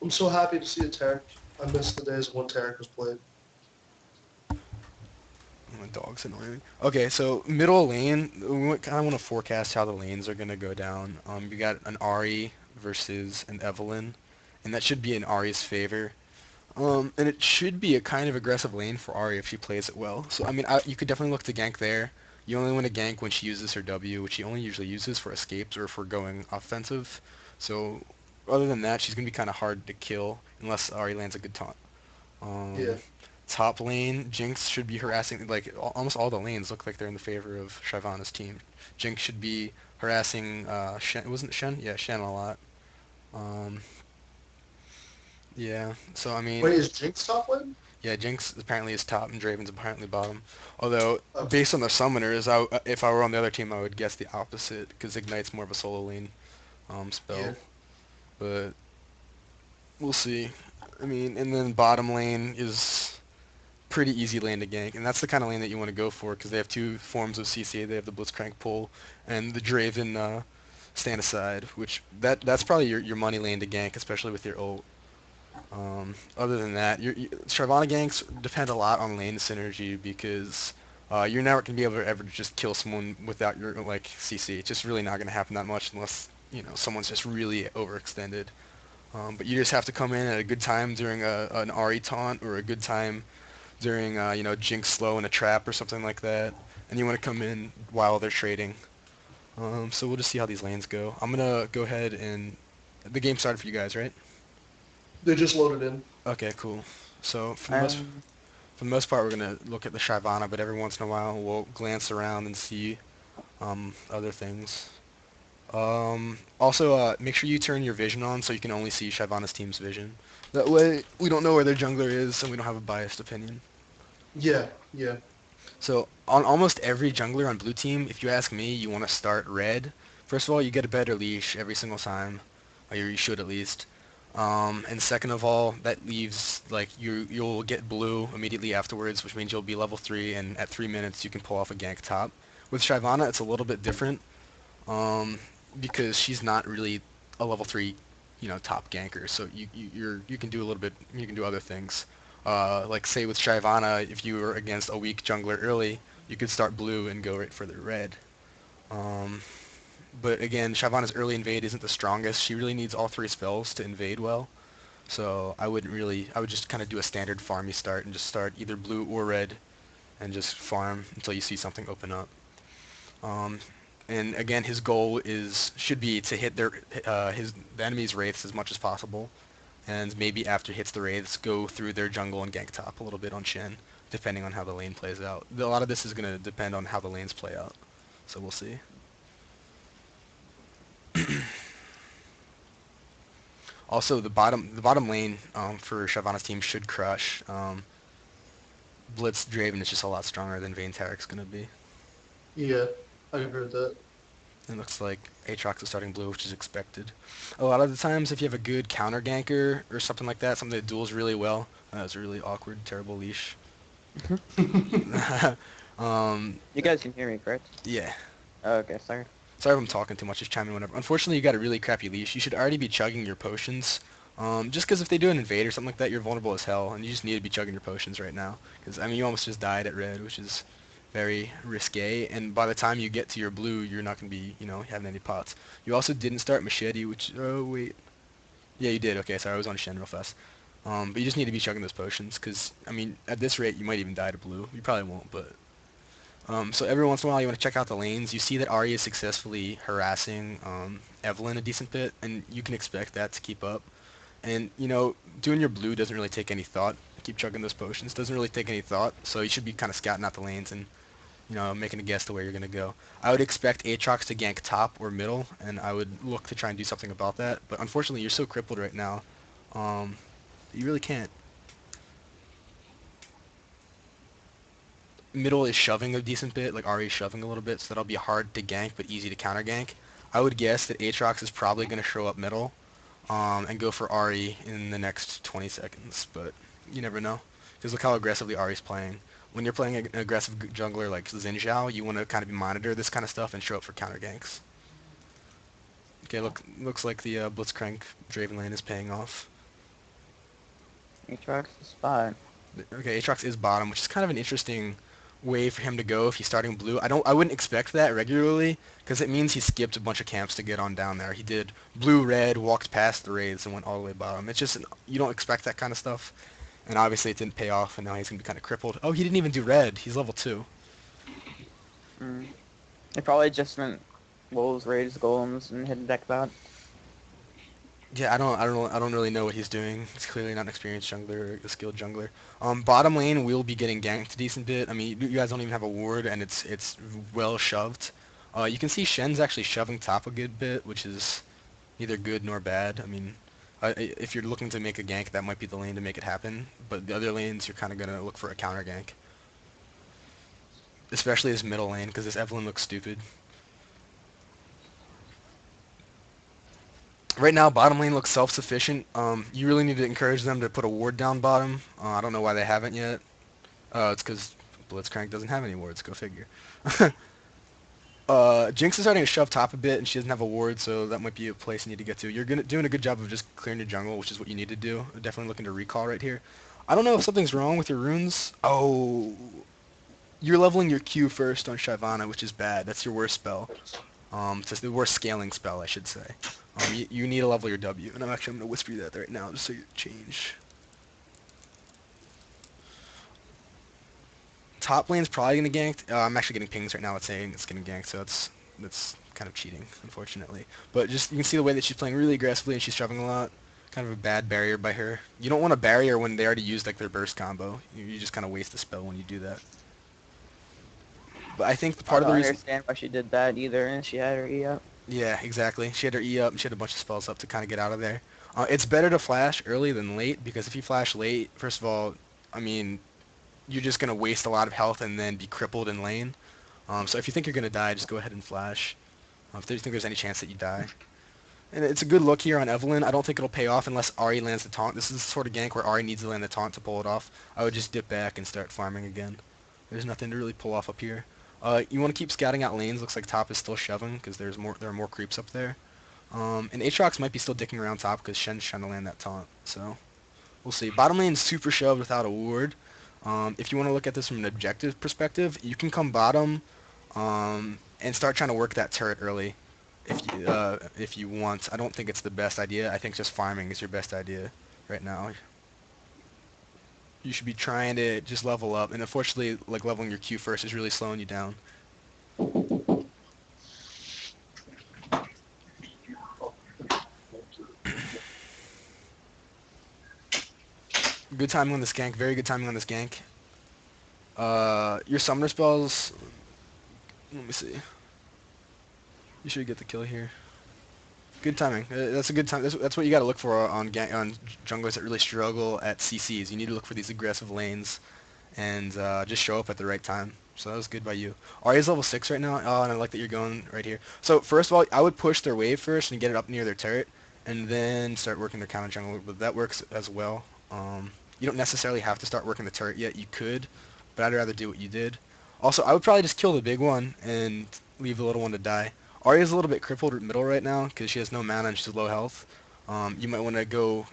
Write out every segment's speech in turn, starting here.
I'm so happy to see a Tarek. I miss the days when Tarek was played. My dog's annoying me. Okay, so middle lane, we kind of want to forecast how the lanes are gonna go down. You got an Ari versus an Evelynn, and that should be in Ari's favor. And it should be a kind of aggressive lane for Ari if she plays it well. So I mean, you could definitely look to gank there. You only want to gank when she uses her W, which she only usually uses for escapes or for going offensive. So other than that, she's gonna be kind of hard to kill unless Ari lands a good taunt. Yeah. Um, top lane, Jinx should be harassing, like almost all the lanes look like they're in the favor of Shyvana's team. Jinx should be harassing Shen, wasn't it Shen? Yeah, Shen a lot. Um, yeah, so I mean, Wait, is Jinx top lane? yeah, Jinx apparently is top and Draven's apparently bottom. Although, Okay. based on the summoners, if I were on the other team, I would guess the opposite, because Ignite's more of a solo lane Yeah. spell. But we'll see. I mean, and then bottom lane is pretty easy lane to gank, and that's the kind of lane that you want to go for because they have two forms of CCA. They have the Blitzcrank pull and the Draven stand aside, which that's probably your money lane to gank, especially with your ult. Other than that, Shyvana ganks depend a lot on lane synergy because you're never gonna be able to ever just kill someone without your like CC. It's just really not gonna happen that much unless someone's just really overextended. But you just have to come in at a good time during an RE taunt or a good time during Jinx slow in a trap or something like that, and you want to come in while they're trading. So we'll just see how these lanes go. I'm gonna go ahead and the game started for you guys, right? They just loaded in. Okay, cool. So Um, for the most part, we're gonna look at the Shyvana, but every once in a while we'll glance around and see other things. Also, make sure you turn your vision on so you can only see Shyvana's team's vision. That way, we don't know where their jungler is, and we don't have a biased opinion. Yeah, yeah. So on almost every jungler on blue team, if you ask me, you want to start red. First of all, you get a better leash every single time, or you should at least. And second of all, that leaves like you'll get blue immediately afterwards, which means you'll be level 3, and at 3 minutes you can pull off a gank top. With Shyvana, it's a little bit different, um, because she's not really a level 3, top ganker. So you can do a little bit, you can do other things. Like say with Shyvana, if you were against a weak jungler early, you could start blue and go right for the red. Um, but again, Shyvana's early invade isn't the strongest. She really needs all three spells to invade well. So I would just kind of do a standard farmy start and just start either blue or red and just farm until you see something open up. Um, and again, his goal should be to hit the enemy's wraiths as much as possible, and maybe after he hits the wraiths, go through their jungle and gank top a little bit on Shen, depending on how the lane plays out. A lot of this is going to depend on how the lanes play out, so we'll see. Also, the bottom lane for Shyvana's team should crush. Blitz Draven is just a lot stronger than Vayne Tarek's going to be. Yeah, I agree with that. It looks like Aatrox is starting blue, which is expected. A lot of the times, if you have a good counter ganker or something like that, something that duels really well, that was a really awkward, terrible leash. um, you guys can hear me, correct? yeah. Oh, okay, sorry. Sorry if I'm talking too much, just chime in whenever. Unfortunately, you got a really crappy leash. You should already be chugging your potions. Just because if they do an invade or something like that, you're vulnerable as hell, and you just need to be chugging your potions right now. Because, I mean, you almost just died at red, which is very risque, and by the time you get to your blue, you're not going to be, having any pots. You also didn't start Machete, which, oh, wait. Yeah, you did. Okay, sorry, I was on Shen real fast. But you just need to be chugging those potions, because, I mean, at this rate, you might even die to blue. You probably won't, but so every once in a while, you want to check out the lanes. You see that Arya is successfully harassing Evelynn a decent bit, and you can expect that to keep up. And doing your blue doesn't really take any thought. Keep chugging those potions. Doesn't really take any thought. So you should be kind of scouting out the lanes and making a guess to where you're gonna go. I would expect Aatrox to gank top or middle, and I would look to try and do something about that. But unfortunately, you're so crippled right now. Um, you really can't. Middle is shoving a decent bit, like Ari is shoving a little bit, so that'll be hard to gank but easy to counter gank. I would guess that Aatrox is probably going to show up middle and go for Ari in the next 20 seconds, but you never know. Because look how aggressively Ari's playing. When you're playing an aggressive jungler like Xin Zhao, you want to kind of monitor this kind of stuff and show up for counter ganks. Okay, looks like the Blitzcrank Draven lane is paying off. Aatrox is fine. Okay, Aatrox is bottom, which is kind of an interesting way for him to go if he's starting blue. I wouldn't expect that regularly because it means he skipped a bunch of camps to get on down there. He did blue, red, walked past the raids and went all the way bottom. It's just you don't expect that kind of stuff, and obviously it didn't pay off, and now he's gonna be kind of crippled. Oh, he didn't even do red. He's level 2. Mm. It probably just meant wolves, raids, golems, and hidden deck bot. Yeah, I don't really know what he's doing. He's clearly not an experienced jungler or a skilled jungler. Bottom lane will be getting ganked a decent bit. I mean, you guys don't even have a ward, and it's well shoved. You can see Shen's actually shoving top a good bit, which is neither good nor bad. I mean, if you're looking to make a gank, that might be the lane to make it happen. But the other lanes, you're kind of gonna look for a counter gank, especially this middle lane, because this Evelynn looks stupid. Right now, bottom lane looks self-sufficient. You really need to encourage them to put a ward down bottom. I don't know why they haven't yet. It's because Blitzcrank doesn't have any wards. Go figure. Jinx is starting to shove top a bit, and she doesn't have a ward, so that might be a place you need to get to. You're doing a good job of just clearing your jungle, which is what you need to do. Definitely looking to recall right here. I don't know if something's wrong with your runes. Oh, you're leveling your Q first on Shyvana, which is bad. That's your worst spell. It's the worst scaling spell, I should say. You need to level your W, and I'm going to whisper you that right now just so you change. Top lane's probably going to gank. I'm actually getting pings right now. It's saying it's getting ganked, so that's kind of cheating, unfortunately. But just you can see the way that she's playing really aggressively and she's shoving a lot. Kind of a bad barrier by her. You don't want a barrier when they already used like their burst combo. You just kind of waste the spell when you do that. But I think part I of the don't reason... understand why she did that either, and she had her E up. Yeah, exactly. She had her E up, and she had a bunch of spells up to kind of get out of there. It's better to flash early than late, because if you flash late, first of all, I mean, you're just going to waste a lot of health and then be crippled in lane. So if you think you're going to die, just go ahead and flash. If you think there's any chance that you die. And it's a good look here on Evelynn. I don't think it'll pay off unless Ahri lands the taunt. This is the sort of gank where Ahri needs to land the taunt to pull it off. I would just dip back and start farming again. There's nothing to really pull off up here. You want to keep scouting out lanes. Looks like top is still shoving because there are more creeps up there. And Aatrox might be still dicking around top because Shen's trying to land that taunt. So we'll see. Bottom lane's super shoved without a ward. If you want to look at this from an objective perspective, you can come bottom and start trying to work that turret early if you want. I don't think it's the best idea. I think just farming is your best idea right now. You should be trying to just level up, and unfortunately, like leveling your Q first is really slowing you down. Good timing on this gank. Very good timing on this gank. Your summoner spells. Let me see. You should get the kill here. Good timing. That's a good time. That's what you got to look for on junglers that really struggle at CCs. You need to look for these aggressive lanes and just show up at the right time. So that was good by you. Arya's level 6 right now. Oh, and I like that you're going right here. So first of all, I would push their wave first and get it up near their turret, and then start working their counter jungle. But that works as well. You don't necessarily have to start working the turret yet. You could, but I'd rather do what you did. Also, I would probably just kill the big one and leave the little one to die. Arya's a little bit crippled at middle right now because she has no mana and she's low health. You might want to go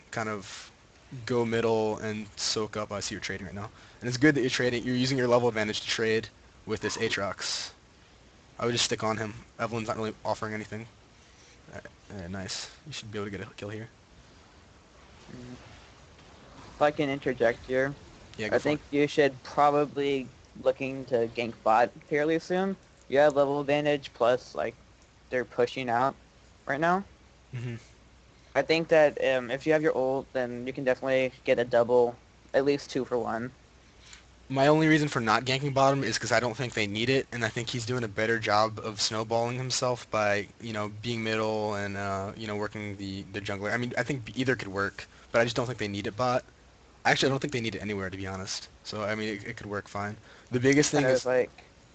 middle and soak up. I see you're trading right now. And it's good that you're trading. You're using your level advantage to trade with this Aatrox. I would just stick on him. Evelyn's not really offering anything. Nice. You should be able to get a kill here. If I can interject here, Yeah, I think you should probably looking to gank bot fairly soon. You have level advantage, plus, like, they're pushing out right now. Mm-hmm. I think that if you have your ult, then you can definitely get a double, at least 2 for 1. My only reason for not ganking bottom is because I don't think they need it, and I think he's doing a better job of snowballing himself by, being middle and, working the jungler. I mean, I think either could work, but I just don't think they need it bot. Actually, I don't think they need it anywhere, to be honest. So, I mean, it could work fine. The biggest thing is... like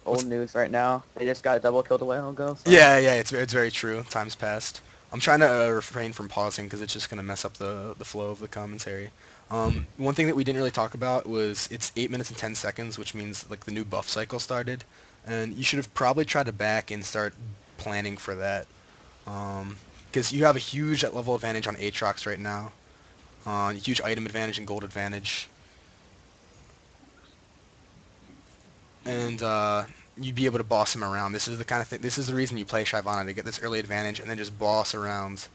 old news right now. They just got double killed a while ago. So. Yeah, it's very true. Time's passed. I'm trying to refrain from pausing because it's just going to mess up the flow of the commentary. One thing that we didn't really talk about was it's 8 minutes and 10 seconds, which means like the new buff cycle started, and you should have probably tried to back and start planning for that, because you have a huge level advantage on Aatrox right now. Huge item advantage and gold advantage. And you'd be able to boss him around. This is the kind of thing. This is the reason you play Shyvana, to get this early advantage and then just boss around.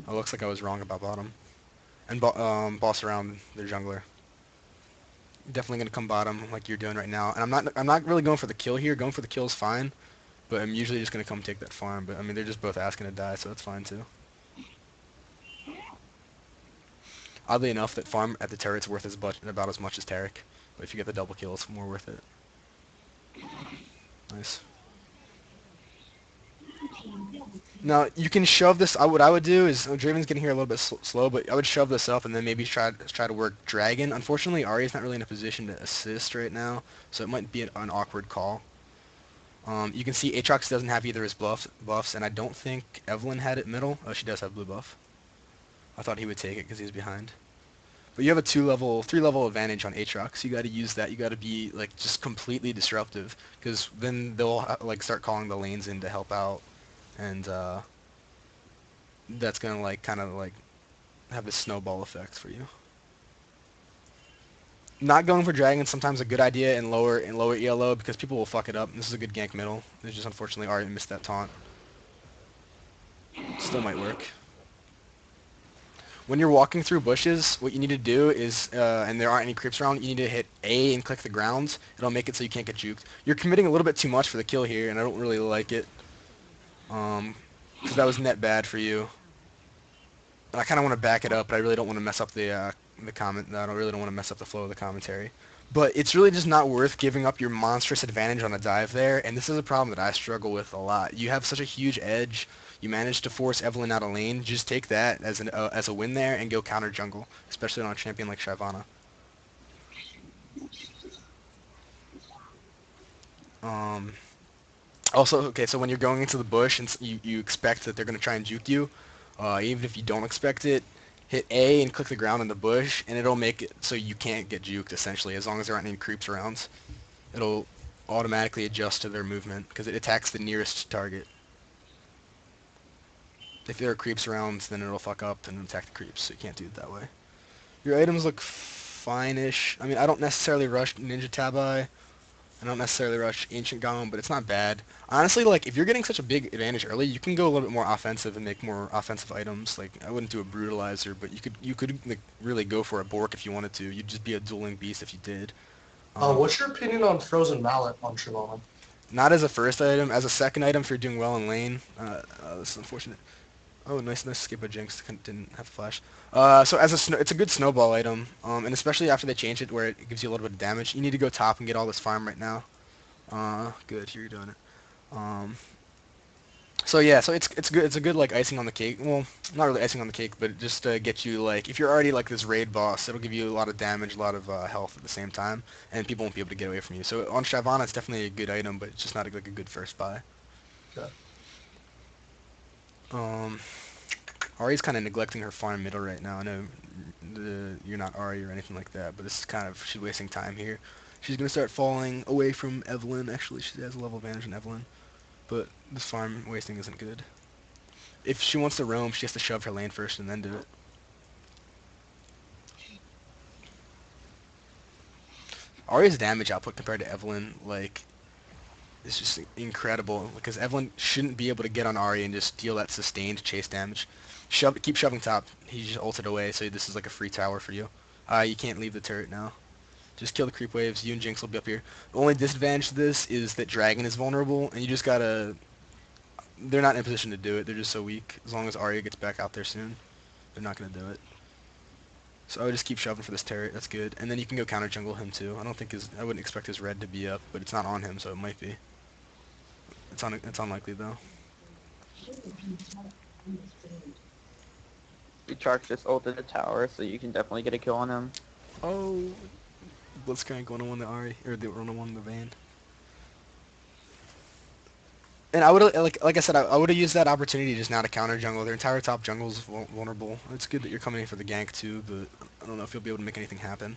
Oh, looks like I was wrong about bottom. And boss around their jungler. Definitely gonna come bottom like you're doing right now. And I'm not really going for the kill here. Going for the kill is fine, but I'm usually just gonna come take that farm. But I mean, they're just both asking to die, so that's fine too. Oddly enough, that farm at the turret's worth about as much as Taric. But if you get the double kill, it's more worth it. Nice. Now, you can shove this. What I would do is, Draven's getting here a little bit slow, but I would shove this up and then maybe try to work Dragon. Unfortunately, Ahri's not really in a position to assist right now, so it might be an awkward call. You can see Aatrox doesn't have either his buffs, and I don't think Evelyn had it middle. Oh, she does have blue buff. I thought he would take it because he's behind. But you have a 3-level advantage on Aatrox. You got to use that. You got to be like just completely disruptive, because then they'll like start calling the lanes in to help out, and that's gonna like kind of like have this snowball effect for you. Not going for dragon sometimes a good idea in lower ELO because people will fuck it up. This is a good gank middle. There's just unfortunately already missed that taunt. Still might work. When you're walking through bushes, what you need to do is, and there aren't any creeps around, you need to hit A and click the ground. It'll make it so you can't get juked. You're committing a little bit too much for the kill here, and I don't really like it. Because that was net bad for you. And I kind of want to back it up, but I really don't want to mess up the comment. I really don't want to mess up the flow of the commentary. But it's really just not worth giving up your monstrous advantage on a dive there, and this is a problem that I struggle with a lot. You have such a huge edge. You managed to force Evelyn out of lane. Just take that as a win there and go counter jungle, especially on a champion like Shyvana. Also, okay, so when you're going into the bush and you expect that they're going to try and juke you, even if you don't expect it, hit A and click the ground in the bush, and it'll make it so you can't get juked, essentially, as long as there aren't any creeps around. It'll automatically adjust to their movement, because it attacks the nearest target. If there are creeps around, then it'll fuck up and attack the creeps, so you can't do it that way. Your items look fine-ish. I mean, I don't necessarily rush Ninja Tabai. I don't necessarily rush Ancient Golem, but it's not bad. Honestly, like, if you're getting such a big advantage early, you can go a little bit more offensive and make more offensive items. Like, I wouldn't do a Brutalizer, but you could like, really go for a Bork if you wanted to. You'd just be a dueling beast if you did. What's your opinion on Frozen Mallet on Shyvana? Not as a first item. As a second item, if you're doing well in lane. This is unfortunate. Oh, nice skip a Jinx. Didn't have flash. So as it's a good snowball item, and especially after they change it where it gives you a little bit of damage. You need to go top and get all this farm right now. Good, you're doing it. So yeah, so it's good. It's a good like icing on the cake. Well, not really icing on the cake, but just to get you like if you're already like this raid boss, it'll give you a lot of damage, a lot of health at the same time, and people won't be able to get away from you. So on Shyvana, it's definitely a good item, but it's just not like a good first buy. Okay. Ahri's kind of neglecting her farm middle right now. I know you're not Ahri or anything like that, but this is kind of she's wasting time here. She's gonna start falling away from Evelyn. Actually, she has a level advantage in Evelyn. But this farm wasting isn't good. If she wants to roam, she has to shove her lane first and then do it. Ahri's damage output compared to Evelyn, like, is just incredible. Because Evelyn shouldn't be able to get on Ahri and just deal that sustained chase damage. Keep shoving top. He just ulted away, so this is like a free tower for you. You can't leave the turret now. Just kill the creep waves. You and Jinx will be up here. The only disadvantage to this is that Dragon is vulnerable, and you just gotta... They're not in a position to do it. They're just so weak. As long as Arya gets back out there soon, they're not going to do it. So I would just keep shoving for this turret. That's good. And then you can go counter jungle him too. I wouldn't expect his red to be up, but it's not on him, so it might be. It's unlikely though. Aatrox just ulted the tower, so you can definitely get a kill on him. Oh, Blitzcrank going to win the Ari or the going to win the Vayne. And I would like I said, I would have used that opportunity just now to counter jungle. Their entire top jungle is vulnerable. It's good that you're coming in for the gank too, but I don't know if you'll be able to make anything happen.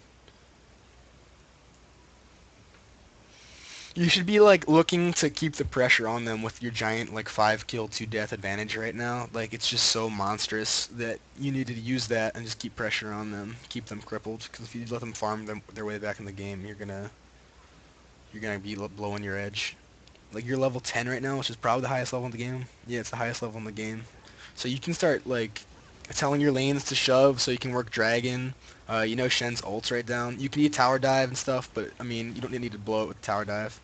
You should be like looking to keep the pressure on them with your giant like 5 kill 2 death advantage right now. Like it's just so monstrous that you need to use that and just keep pressure on them, keep them crippled. Because if you let them farm their way back in the game, you're gonna be blowing your edge. Like you're level 10 right now, which is probably the highest level in the game. Yeah, it's the highest level in the game. So you can start like telling your lanes to shove so you can work dragon. You know Shen's ult's right down. You can need tower dive and stuff, but I mean you don't need to blow it with tower dive.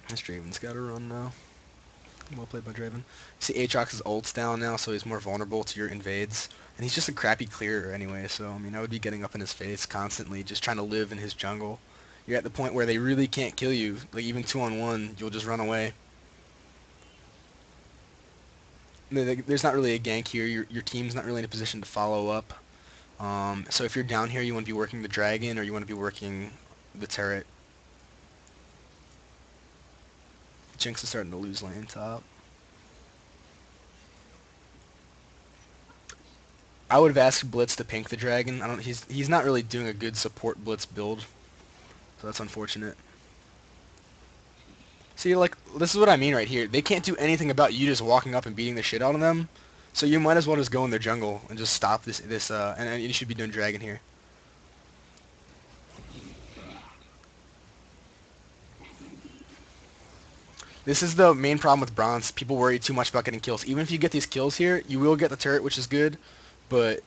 This Draven's got to run now. Well played by Draven. See Aatrox's ult's down now, so he's more vulnerable to your invades. And he's just a crappy clearer anyway, so I mean I would be getting up in his face constantly, just trying to live in his jungle. You're at the point where they really can't kill you. Like even 2-on-1, you'll just run away. There's not really a gank here. Your team's not really in a position to follow up. So if you're down here, you want to be working the dragon or you want to be working the turret. Jinx is starting to lose lane top. I would have asked Blitz to pink the dragon. I don't. He's not really doing a good support Blitz build, so that's unfortunate. See, like this is what I mean right here. They can't do anything about you just walking up and beating the shit out of them. So you might as well just go in their jungle and just stop and you should be doing dragon here. This is the main problem with bronze. People worry too much about getting kills. Even if you get these kills here, you will get the turret, which is good, but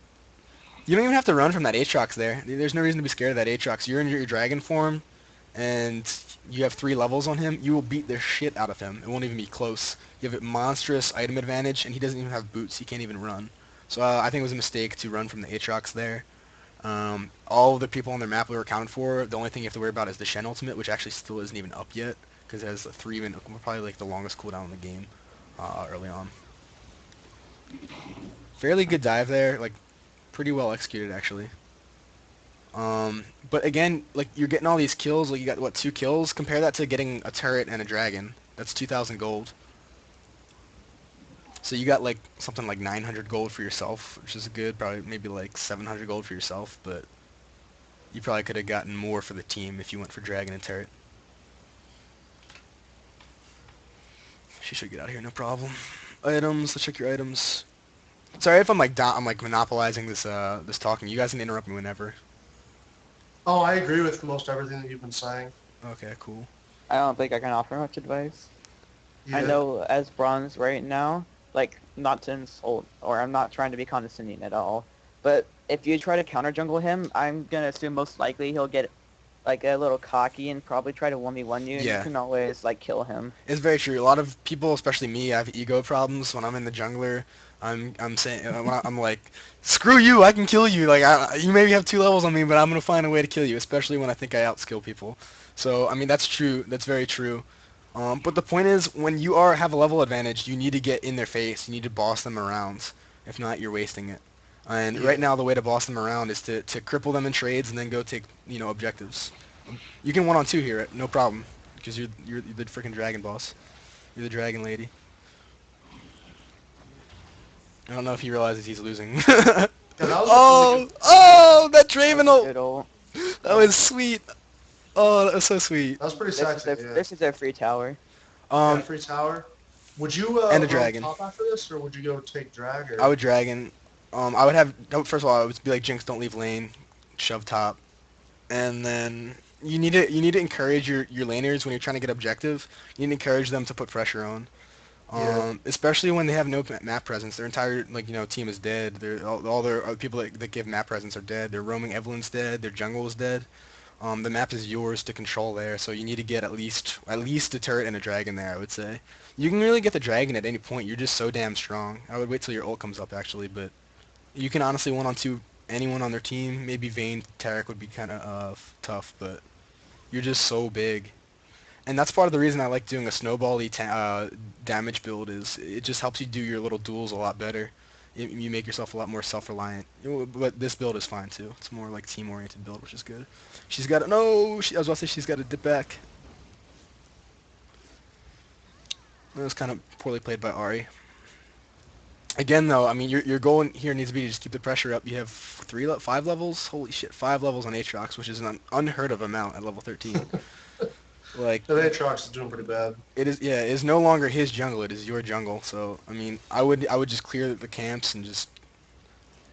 you don't even have to run from that Aatrox there. There's no reason to be scared of that Aatrox. You're in your dragon form, and you have 3 levels on him. You will beat the shit out of him. It won't even be close. You have a monstrous item advantage, and he doesn't even have boots. He can't even run. So I think it was a mistake to run from the Aatrox there. All of the people on their map were accounted for. The only thing you have to worry about is the Shen ultimate, which actually still isn't even up yet, because it has a 3-minute, probably like the longest cooldown in the game early on. Fairly good dive there, like pretty well executed actually. But again, like you're getting all these kills. Like you got what 2 kills? Compare that to getting a turret and a dragon. That's 2,000 gold. So you got like something like 900 gold for yourself, which is good. Probably maybe like 700 gold for yourself, but you probably could have gotten more for the team if you went for dragon and turret. She should get out of here, no problem. Items. Let's check your items. Sorry if I'm like monopolizing this talking. You guys can interrupt me whenever. Oh, I agree with most everything that you've been saying. Okay, cool. I don't think I can offer much advice. Yeah. I know as bronze right now, like not to insult or I'm not trying to be condescending at all, but if you try to counter jungle him, I'm gonna assume most likely he'll get like a little cocky and probably try to 1v1 you, and Yeah. you can always like kill him. It's very true. A lot of people, especially me, have ego problems. When I'm in the jungler, I'm saying I'm like, screw you, I can kill you. Like you maybe have 2 levels on me, but I'm gonna find a way to kill you. Especially when I think I outskill people. So I mean that's true. That's very true. But the point is, when you have a level advantage, you need to get in their face. You need to boss them around. If not, you're wasting it. And Yeah. right now, the way to boss them around is to cripple them in trades and then go take objectives. You can 1-on-2 here, no problem, because you're the freaking dragon boss. You're the dragon lady. I don't know if he realizes he's losing. Yeah, that was a really Oh, good. oh, that Draven That's a ult. good ult. That was sweet. Oh, that was so sweet. That was pretty This is sexy. their Yeah. this is their free tower. Yeah, free tower. Would you And a roam dragon. top after this, or would you go take drag? Or... I would dragon. I would have. First of all, I would be like Jinx, don't leave lane, shove top, and then you need to encourage your laners when you're trying to get objective. You need to encourage them to put pressure on. Yeah. Especially when they have no map presence. Their entire team is dead. All their people that give map presence are dead. Their roaming Evelyn's dead. Their jungle is dead. The map is yours to control there, so you need to get at least a turret and a dragon there, I would say. You can really get the dragon at any point. You're just so damn strong. I would wait till your ult comes up actually, but you can honestly 1-on-2 anyone on their team. Maybe Vayne Taric would be kind of tough, but you're just so big. And that's part of the reason I like doing a snowball-y damage build is it just helps you do your little duels a lot better. You make yourself a lot more self-reliant. But this build is fine too. It's more like team-oriented build, which is good. She's got no. I was about to say she's got to dip back. That was kind of poorly played by Ari. Again, though, I mean, your goal here needs to be to just keep the pressure up. You have 5 levels. Holy shit, 5 levels on Aatrox, which is an unheard of amount at level 13. Like, The Aatrox is doing pretty bad. it is, yeah, it is no longer his jungle. It is your jungle. So, I mean, I would just clear the camps and just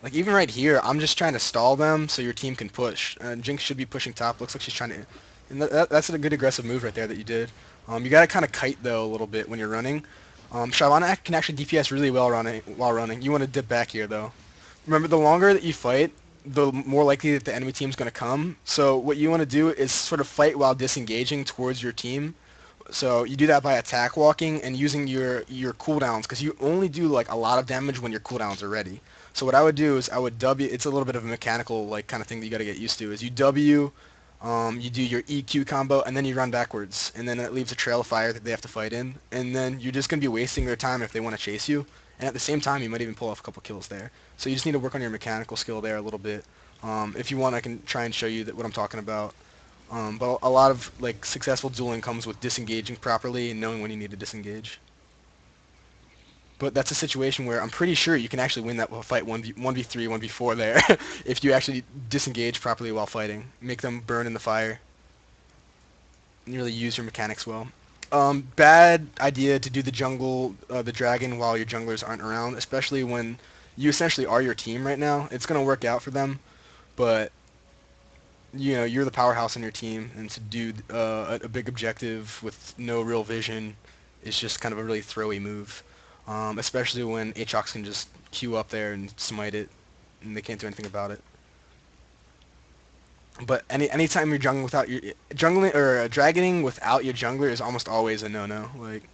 like even right here, I'm just trying to stall them so your team can push. Jinx should be pushing top. Looks like she's trying to, and that's a good aggressive move right there that you did. You gotta kind of kite though a little bit when you're running. Shyvana can actually DPS really well running while running. You want to dip back here though. Remember, the longer that you fight, the more likely that the enemy team's going to come. So what you want to do is sort of fight while disengaging towards your team. So you do that by attack walking and using your cooldowns because you only do like a lot of damage when your cooldowns are ready. So what I would do is I would W. It's a little bit of a mechanical like kind of thing that you got to get used to. Is you W, you do your EQ combo, and then you run backwards, and then it leaves a trail of fire that they have to fight in, and then you're just gonna be wasting their time if they want to chase you. And at the same time, you might even pull off a couple kills there. So you just need to work on your mechanical skill there a little bit. If you want, I can try and show you what I'm talking about. But a lot of like successful dueling comes with disengaging properly and knowing when you need to disengage. But that's a situation where I'm pretty sure you can actually win that fight 1v3, 1v4 there if you actually disengage properly while fighting. Make them burn in the fire. And really use your mechanics well. Bad idea to do the dragon while your junglers aren't around, especially when you essentially are your team right now. It's going to work out for them, but you're the powerhouse on your team, and to do a big objective with no real vision is just kind of a really throwy move, especially when Aatrox can just queue up there and smite it, and they can't do anything about it. But anytime you're jungling without your jungling or dragoning without your jungler is almost always a no-no. Like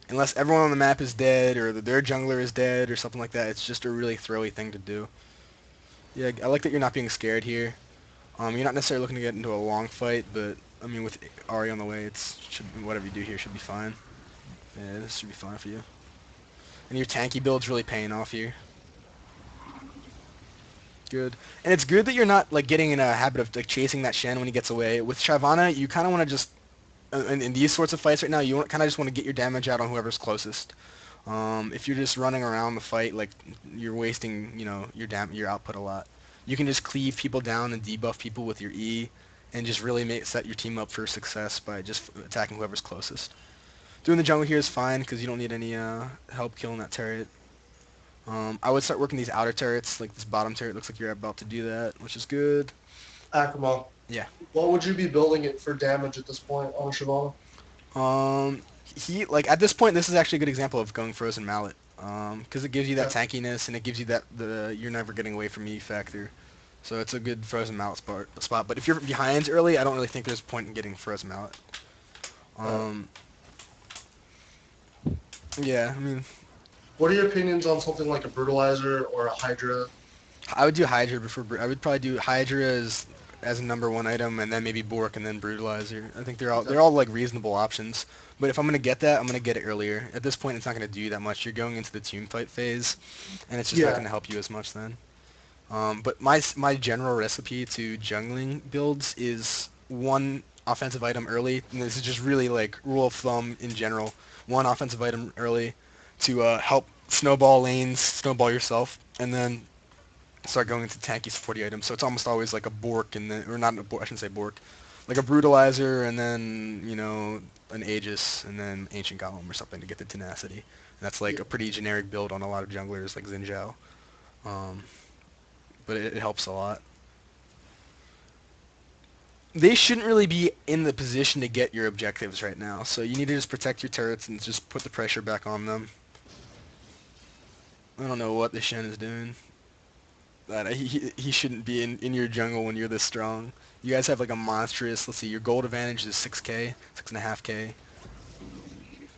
unless everyone on the map is dead or their jungler is dead or something like that, it's just a really throwy thing to do. Yeah, I like that you're not being scared here. You're not necessarily looking to get into a long fight, but I mean, with Ari on the way, whatever you do here should be fine. Yeah, this should be fine for you. And your tanky build's really paying off here. Good. And it's good that you're not like getting in a habit of like chasing that Shen when he gets away. With Shyvana, you kind of want to just in these sorts of fights right now, you kind of just want to get your damage out on whoever's closest. If you're just running around the fight, like you're wasting, your output a lot. You can just cleave people down and debuff people with your E, and just really set your team up for success by just attacking whoever's closest. Doing the jungle here is fine because you don't need any help killing that turret. I would start working these outer turrets, like this bottom turret looks like you're about to do that, which is good. Akromah, Yeah. what would you be building it for damage at this point on Shyvana? He like at this point, this is actually a good example of going Frozen Mallet, because it gives you that Okay. tankiness and it gives you the you're never getting away from me factor. So it's a good Frozen Mallet spot. But if you're behind early, I don't really think there's a point in getting Frozen Mallet. Alright. Um, yeah, I mean, What are your opinions on something like a Brutalizer or a Hydra? I would do Hydra before. I would probably do Hydra as a number one item, and then maybe Bork, and then Brutalizer. I think they're all like reasonable options. But if I'm gonna get that, I'm gonna get it earlier. At this point, it's not gonna do you that much. You're going into the team fight phase, and it's just not Yeah. gonna help you as much then. But my general recipe to jungling builds is one offensive item early, and this is just really like rule of thumb in general. One offensive item early to help snowball lanes, snowball yourself, and then start going into tanky supporty items. So it's almost always like a Bork and then, or not a Bork, I shouldn't say Bork, like a Brutalizer and then, an Aegis and then Ancient Golem or something to get the tenacity. And that's like Yeah. a pretty generic build on a lot of junglers like Xin Zhao. Um, but it helps a lot. They shouldn't really be in the position to get your objectives right now. So you need to just protect your turrets and just put the pressure back on them. I don't know what the Shen is doing. That he shouldn't be in your jungle when you're this strong. You guys have like a monstrous. Let's see, your gold advantage is 6K, 6.5K.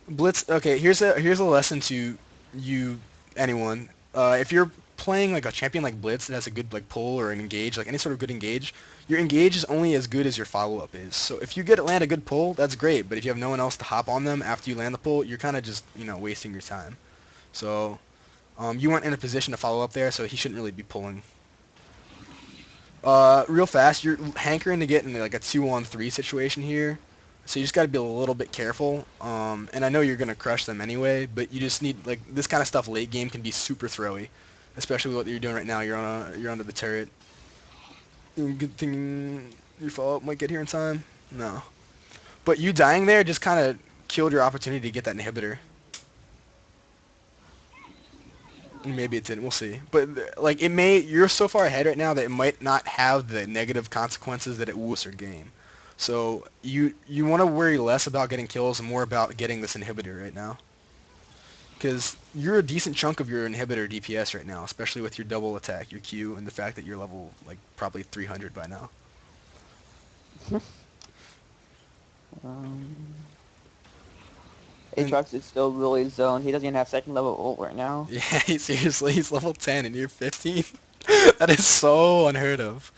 Blitz. Okay, here's a lesson to you, anyone. If you're playing like a champion like Blitz that has a good like pull or an engage, like any sort of good engage, your engage is only as good as your follow-up is. So if you land a good pull, that's great. But if you have no one else to hop on them after you land the pull, you're kind of just wasting your time. So you weren't in a position to follow up there, so he shouldn't really be pulling. Real fast, you're hankering to get in like a 2-on-3 situation here. So you just got to be a little bit careful. And I know you're gonna crush them anyway, but you just need like this kind of stuff late game can be super throwy, especially what you're doing right now. You're under the turret. Good thing your follow-up might get here in time. No, but you dying there just kind of killed your opportunity to get that inhibitor. Maybe it didn't. We'll see. But like it may, you're so far ahead right now that it might not have the negative consequences that it will with your game. So you want to worry less about getting kills and more about getting this inhibitor right now. Because you're a decent chunk of your inhibitor DPS right now, especially with your double attack, your Q, and the fact that you're level like probably 300 by now. Um, And Aatrox is still really zoned. He doesn't even have second level ult right now. yeah, seriously, he's level 10 and you're 15. That is so unheard of.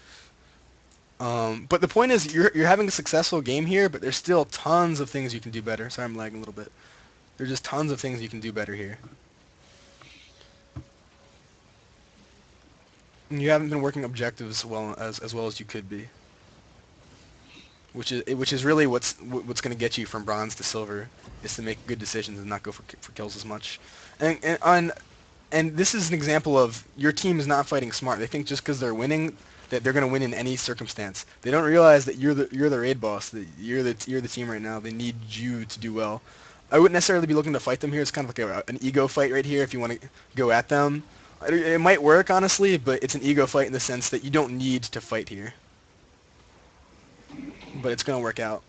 But the point is, you're having a successful game here, but there's still tons of things you can do better. Sorry, I'm lagging a little bit. There's just tons of things you can do better here. And you haven't been working objectives as well as you could be, which is really what's going to get you from bronze to silver, is to make good decisions and not go for kills as much. And this is an example of your team is not fighting smart. They think just because they're winning that they're going to win in any circumstance. They don't realize that you're the raid boss. That you're the team right now. They need you to do well. I wouldn't necessarily be looking to fight them here. It's kind of like an ego fight right here if you want to go at them. It might work, honestly, but it's an ego fight in the sense that you don't need to fight here. But it's going to work out.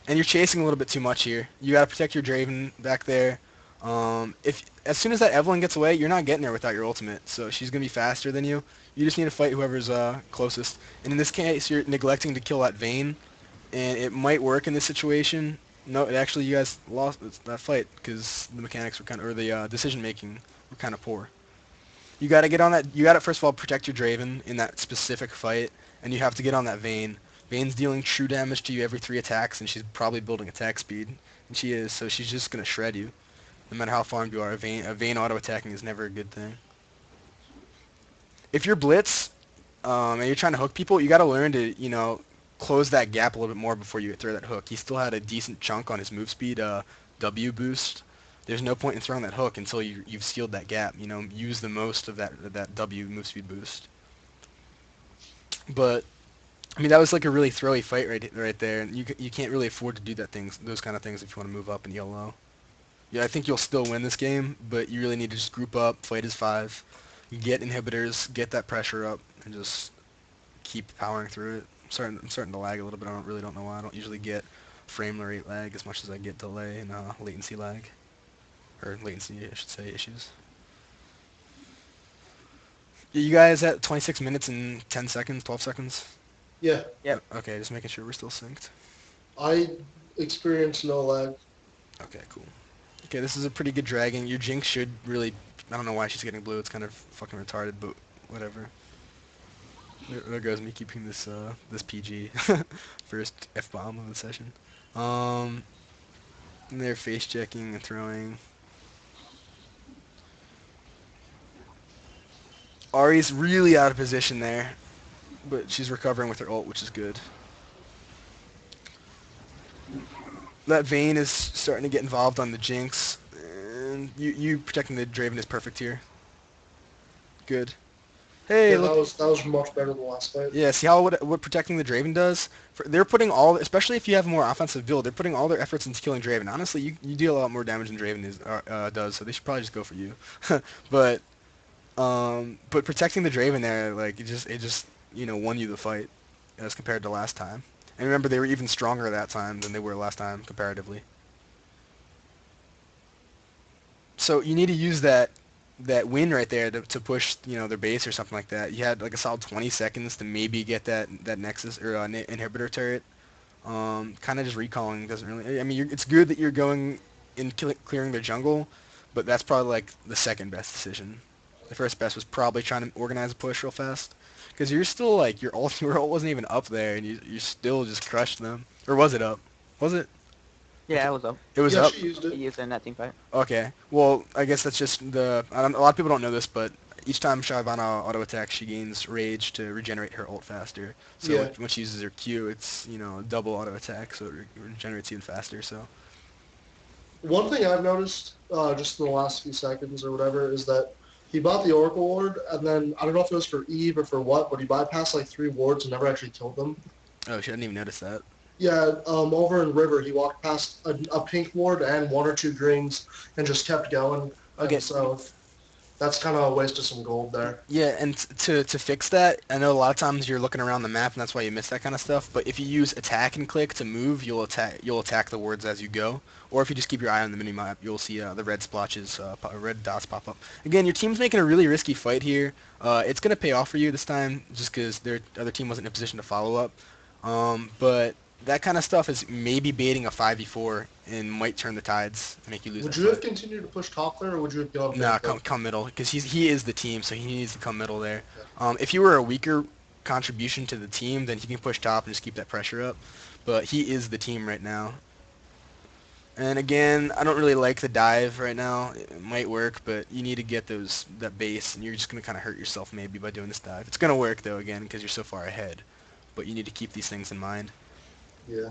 And you're chasing a little bit too much here. You got to protect your Draven back there. If as soon as that Evelyn gets away, you're not getting there without your ultimate. So she's gonna be faster than you. You just need to fight whoever's closest. And in this case, you're neglecting to kill that Vayne, and it might work in this situation. No, it actually you guys lost that fight because the mechanics were kind of, or the decision making were kind of poor. You got to get on that. You got to first of all protect your Draven in that specific fight, and you have to get on that Vayne. Vayne's dealing true damage to you every 3 attacks, and she's probably building attack speed, and she is. So she's just gonna shred you. No matter how farmed you are, a Vayne auto-attacking is never a good thing. If you're Blitz, and you're trying to hook people, you gotta learn to, close that gap a little bit more before you throw that hook. He still had a decent chunk on his move speed, W boost. There's no point in throwing that hook until you've sealed that gap. Use the most of that W move speed boost. But I mean, that was like a really throwy fight right there, and you can't really afford to do those kind of things if you want to move up in ELO. Yeah, I think you'll still win this game, but you really need to just group up, fight as 5, get inhibitors, get that pressure up, and just keep powering through it. I'm starting to lag a little bit. I really don't know why. I don't usually get frame rate lag as much as I get delay and latency lag, or latency, I should say, issues. You guys at 26 minutes and 10 seconds, 12 seconds? Yeah, Yep. Okay, just making sure we're still synced. I experienced no lag. Okay, cool. Okay, this is a pretty good dragon. Your Jinx should really... I don't know why she's getting blue. It's kind of fucking retarded, but whatever. There goes me keeping this PG. First F-bomb of the session. And they're face checking and throwing. Ari's really out of position there, but she's recovering with her ult, which is good. That Vayne is starting to get involved on the Jinx, and you protecting the Draven is perfect here. Good. Hey, Yeah, look. that was much better than last fight. Yeah, see how what protecting the Draven does? They're putting all, especially if you have a more offensive build, they're putting all their efforts into killing Draven. Honestly, you deal a lot more damage than Draven does, so they should probably just go for you. but protecting the Draven there, like it just won you the fight as compared to last time. And remember, they were even stronger that time than they were last time comparatively. So you need to use that win right there to push their base or something like that. You had like a solid 20 seconds to maybe get that Nexus or inhibitor turret. Kind of just recalling doesn't really. I mean, it's good that you're going in clearing their jungle, but that's probably like the second best decision. The first best was probably trying to organize a push real fast, because you're still like your ult wasn't even up there, and you still just crushed them. Or was it up? Was it? Yeah, it was up. It was Yeah, up. she used He it. used it in that team fight. Okay. Well, I guess that's just a lot of people don't know this, but Each time Shyvana auto attacks, she gains rage to regenerate her ult faster. So Yeah. when she uses her Q, it's double auto attack, so it regenerates even faster. So One thing I've noticed, just in the last few seconds or whatever, is that he bought the Oracle Ward, and then I don't know if it was for Eve or for what, but he bypassed like 3 wards and never actually killed them. oh, she didn't even notice that. Yeah, over in River, he walked past a pink ward and 1 or 2 greens and just kept going. And Okay, so that's kind of a waste of some gold there. yeah, and to fix that, I know a lot of times you're looking around the map, and that's why you miss that kind of stuff. But if you use attack and click to move, you'll attack the wards as you go. Or if you just keep your eye on the mini map, you'll see the red splotches, red dots pop up. Again, your team's making a really risky fight here. It's gonna pay off for you this time, just because their other team wasn't in a position to follow up. But that kind of stuff is maybe baiting a 5v4 and might turn the tides and make you lose Would that you have fight. continued to push top there, or would you have gone Nah, mid come then? come middle because he is the team, so he needs to come middle there. Yeah. If you were a weaker contribution to the team, then he can push top and just keep that pressure up. But he is the team right now. And again, I don't really like the dive right now. It might work, but you need to get that base, and you're just gonna kind of hurt yourself maybe by doing this dive. It's gonna work though again because you're so far ahead, but you need to keep these things in mind. Yeah.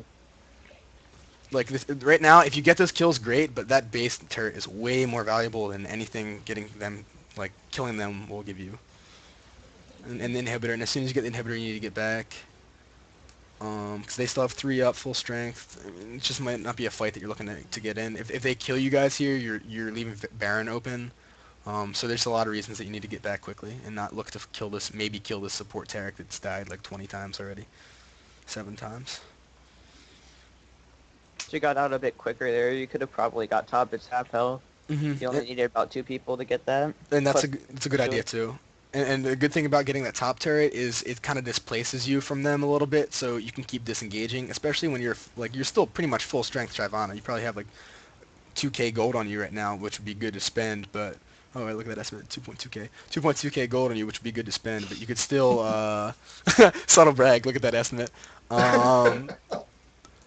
Like right now, if you get those kills, great, but that base turret is way more valuable than anything getting them, like killing them will give you. And the inhibitor, and as soon as you get the inhibitor, you need to get back. Because they still have 3 up, full strength. I mean, it just might not be a fight that you're looking to get in. If they kill you guys here, you're leaving Baron open. So there's a lot of reasons that you need to get back quickly and not look to kill this, maybe kill this support Taric that's died like 20 times already. 7 times. She got out a bit quicker there. You could have probably got top at half health. hmm You only needed about 2 people to get that. And Plus, that's a good idea too. And the good thing about getting that top turret is it kind of displaces you from them a little bit, so you can keep disengaging, especially when you're still pretty much full strength Shyvana. You probably have like 2k gold on you right now, which would be good to spend, but oh, wait, look at that estimate, 2.2k. 2.2k gold on you, which would be good to spend, but you could still subtle brag. Look at that estimate. Um,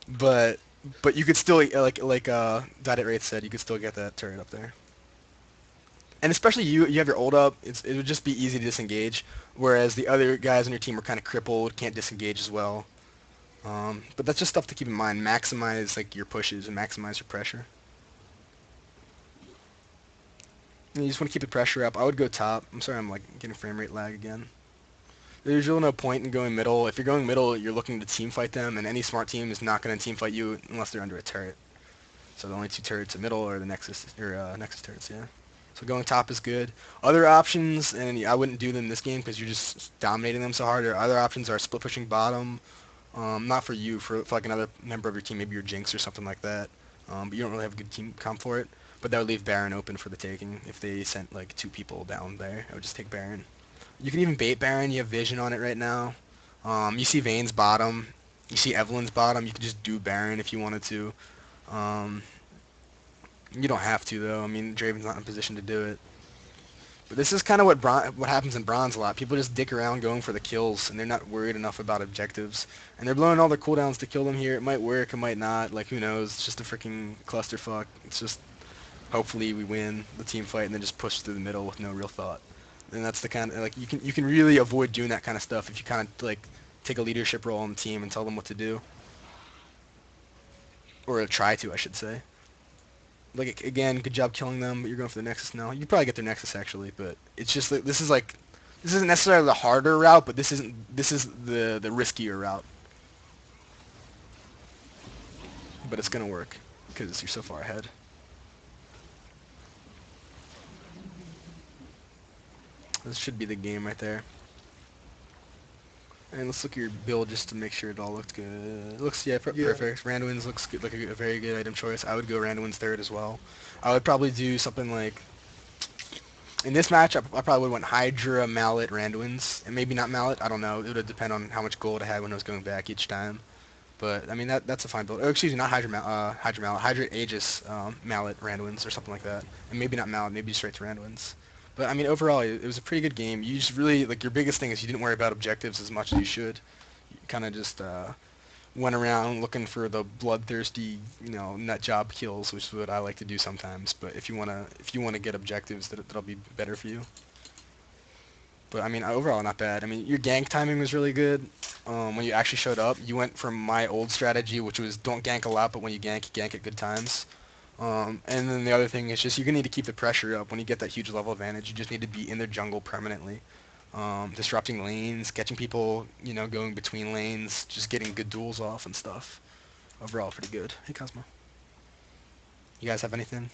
but you could still like Dot Rate said, you could still get that turret up there. And especially you have your ult up. It would just be easy to disengage, whereas the other guys on your team are kind of crippled, can't disengage as well. But that's just stuff to keep in mind. Maximize like your pushes and maximize your pressure. And you just want to keep the pressure up. I would go top. I'm sorry, I'm like getting frame rate lag again. There's really no point in going middle. If you're going middle, you're looking to team fight them, and any smart team is not going to team fight you unless they're under a turret. So the only 2 turrets in middle are the Nexus turrets, yeah. So going top is good. Other options, and I wouldn't do them this game because you're just dominating them so hard. Other options are split pushing bottom. Not for you, for like another member of your team, maybe your Jinx or something like that. But you don't really have a good team comp for it. But that would leave Baron open for the taking. If they sent like 2 people down there, I would just take Baron. You can even bait Baron. You have vision on it right now. You see Vayne's bottom. You see Evelyn's bottom. You could just do Baron if you wanted to. Um, you don't have to though. I mean, Draven's not in a position to do it. But this is kind of what happens in Bronze a lot. People just dick around going for the kills, and they're not worried enough about objectives. And they're blowing all their cooldowns to kill them here. It might work, it might not. Like, who knows? It's just a freaking clusterfuck. It's just, hopefully we win the team fight and then just push through the middle with no real thought. And that's the kind of, like, you can really avoid doing that kind of stuff if you kind of, like, take a leadership role on the team and tell them what to do. Or try to, I should say. Like, again, good job killing them, but you're going for the Nexus now. You can probably get their Nexus, actually, but it's just, like, this isn't necessarily the harder route, but this is the riskier route. But it's going to work, because you're so far ahead. This should be the game right there. And let's look at your build just to make sure it all looks good. It looks, yeah, perfect. Randuin's looks good, like a very good item choice. I would go Randuin's third as well. I would probably do something like, in this match, I probably would went Hydra, Mallet, Randuin's, and maybe not Mallet. I don't know. It would depend on how much gold I had when I was going back each time. But I mean that's a fine build. Oh, excuse me, not Hydra Mallet, Hydra Aegis, Mallet, Randuin's, or something like that. And maybe not Mallet, maybe straight to Randuin's. But I mean overall, it was a pretty good game. You just really, like, your biggest thing is you didn't worry about objectives as much as you should. You kind of just went around looking for the bloodthirsty, nut job kills, which is what I like to do sometimes. But if you wanna get objectives, that'll be better for you. But I mean, overall not bad. I mean, your gank timing was really good. When you actually showed up, you went from my old strategy, which was don't gank a lot, but when you gank at good times. And then the other thing is just you're gonna need to keep the pressure up when you get that huge level advantage. You just need to be in their jungle permanently, disrupting lanes, catching people, going between lanes, just getting good duels off and stuff. Overall, pretty good. Hey, Cosmo. You guys have anything?